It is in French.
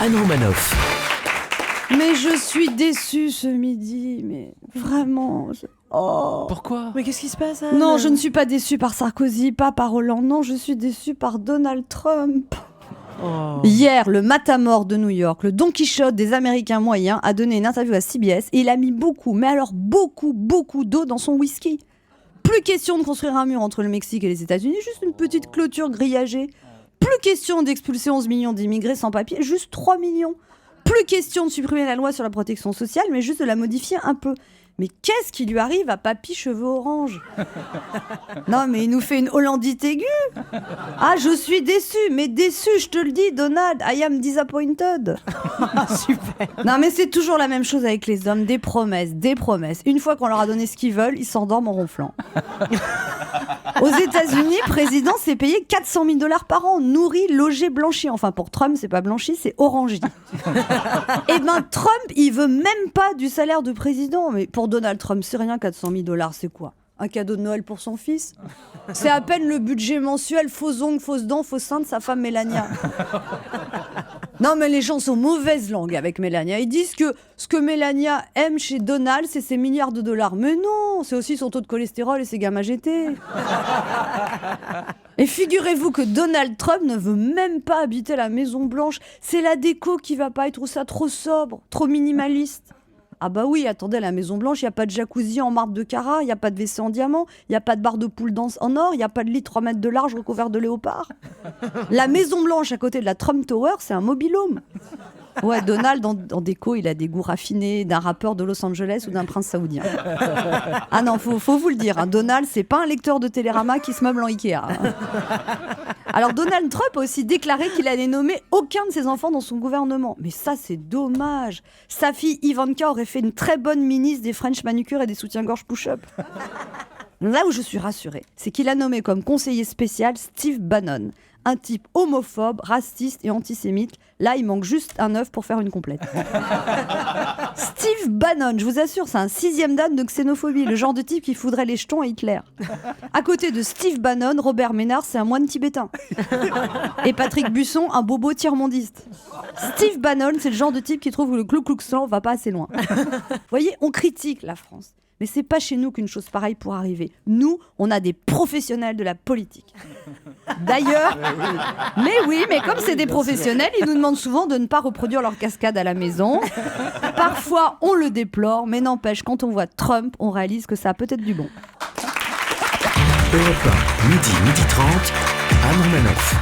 Anne Romanoff. Mais je suis déçue ce midi, mais vraiment. Oh. Pourquoi ? Mais qu'est-ce qui se passe, Anne ? Non, je ne suis pas déçue par Sarkozy, pas par Hollande. Non, je suis déçue par Donald Trump. Oh. Hier, le matamor de New York, le Don Quichotte des Américains moyens, a donné une interview à CBS et il a mis beaucoup, mais alors beaucoup d'eau dans son whisky. Plus question de construire un mur entre le Mexique et les États-Unis, juste une petite clôture grillagée. Plus question d'expulser 11 millions d'immigrés sans papier, juste 3 millions. Plus question de supprimer la loi sur la protection sociale, mais juste de la modifier un peu. Mais qu'est-ce qui lui arrive à Papy Cheveux Orange ? Non, mais il nous fait une Hollandite aiguë. Ah, je suis déçue, mais déçue, je te le dis, Donald, I am disappointed. Super. Non, mais c'est toujours la même chose avec les hommes, des promesses. Une fois qu'on leur a donné ce qu'ils veulent, ils s'endorment en ronflant. Aux États-Unis, président s'est payé 400 000 $ par an, nourri, logé, blanchi. Enfin, pour Trump, c'est pas blanchi, c'est orangi. Eh ben, Trump, il veut même pas du salaire de président. Mais pour Donald Trump, c'est rien, 400 000 $, c'est quoi ? Un cadeau de Noël pour son fils ? C'est à peine le budget mensuel, faux ongles, fausses dents, faux seins de sa femme Mélania. Non, mais les gens sont mauvaise langue avec Mélania. Ils disent que ce que Mélania aime chez Donald, c'est ses milliards de dollars. Mais non, c'est aussi son taux de cholestérol et ses gamma GT. Et figurez-vous que Donald Trump ne veut même pas habiter la Maison Blanche. C'est la déco qui va pas, il trouve ça trop sobre, trop minimaliste. Ah bah oui, attendez, à la Maison Blanche, il n'y a pas de jacuzzi en marbre de Carrare, il n'y a pas de WC en diamant, il n'y a pas de barre de poule en or, il n'y a pas de lit 3 mètres de large recouvert de léopard. La Maison Blanche à côté de la Trump Tower, c'est un mobil-home. Ouais, Donald, en déco, il a des goûts raffinés d'un rappeur de Los Angeles ou d'un prince saoudien. Ah non, faut vous le dire, hein, Donald, c'est pas un lecteur de Télérama qui se meuble en Ikea. Hein. Alors Donald Trump a aussi déclaré qu'il allait nommer aucun de ses enfants dans son gouvernement. Mais ça, c'est dommage. Sa fille Ivanka aurait fait une très bonne ministre des French manucure et des soutiens-gorge push-up. Là où je suis rassurée, c'est qu'il a nommé comme conseiller spécial Steve Bannon, un type homophobe, raciste et antisémite. Là, il manque juste un œuf pour faire une complète. Steve Bannon, je vous assure, c'est un 6e dan de xénophobie, le genre de type qui foudrait les jetons à Hitler. À côté de Steve Bannon, Robert Ménard, c'est un moine tibétain. Et Patrick Buisson, un bobo tiers-mondiste. Steve Bannon, c'est le genre de type qui trouve que le Ku Klux Klan va pas assez loin. Vous voyez, on critique la France. Mais c'est pas chez nous qu'une chose pareille pourra arriver. Nous, on a des professionnels de la politique. D'ailleurs, mais comme c'est des professionnels, ils nous demandent souvent de ne pas reproduire leur cascade à la maison. Parfois, on le déplore, mais n'empêche, quand on voit Trump, on réalise que ça a peut-être du bon. Europe 1, midi 30, Anne Romanoff.